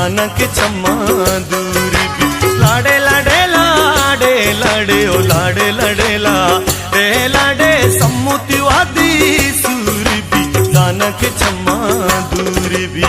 जानक चम्मा दूर भी। लाडे लाडे लाडे लाडे ओ लाडे लाडे लाडे लाडे सम्मुतिवादी सूर भी जानक चम्मा दूर भी।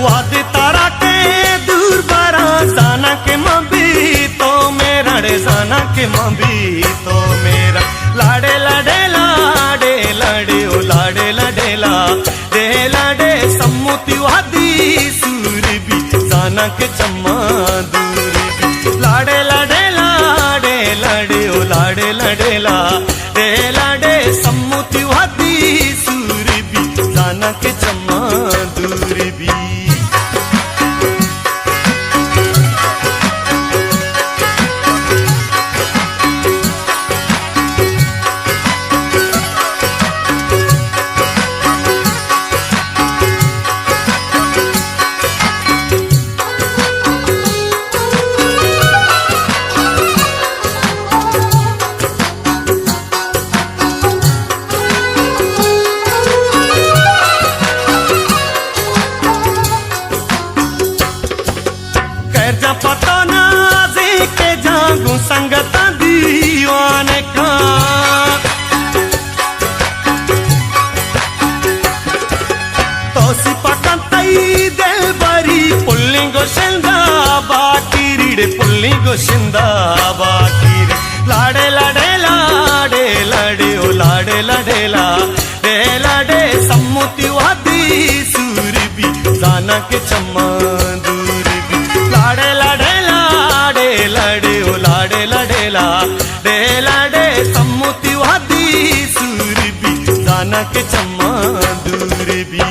वादे तारा के दूर बारा जाना के मबी तो मेरा रे जाना के मबी तो मेरा। लाडे लाडे लाडे लाडे ओ लाडे लाडे लाडे लाडे सम्मुतिवादी सूर भी जाना के चम्मा दूर भी। लाडे लाडे लाडे लाडे ओ लाडे लाडे लाडे लाडे सम्मुतिवादी सूर भी जाना के चम्मा दूर भी। पता ना जे के जागू संगत दीवाने का। तो सिपकन तई दिल बरी पुल्ली गोशिंदा बाकीरी पुल्ली गोशिंदा बाकीरी। लाडे लाडे लाडे लाडे ओ लाडे लाडे लाडे लाडे सम्मुतिवादी सूर भी जाना के चम्मा दूर भी। लाडे लाडे लाडे लाडे ओ लाडे लाडे लाडे लाडे सम्मुतिवादी सूर भी जाना के चम्मा दूर भी।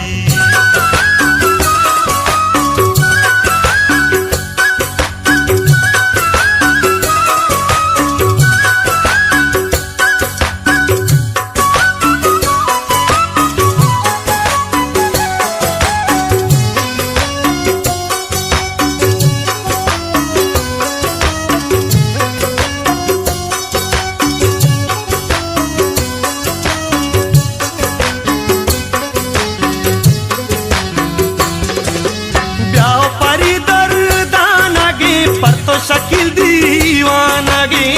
शकील दीवानगी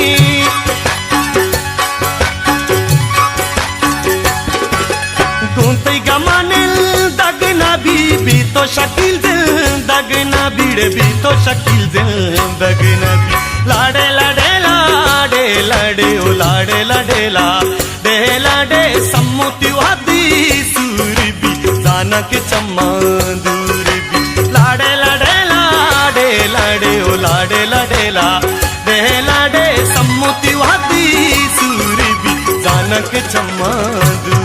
गुंती गमानिल दगना भी तो शकील दगना बीड़े भी तो शकील दगना भी। लाडे लाडे लाडे लाडे ओ लाडे लाडे लाडे लाडे सम्मुतिवादी सूर भी जाना के चम्मा दूर भी। लाडे लाडे लाडे लाडे ओ लाडे लाडे लाडे लाडे सम्मुतिवादी सूर भी जाना के चम्मा दूर।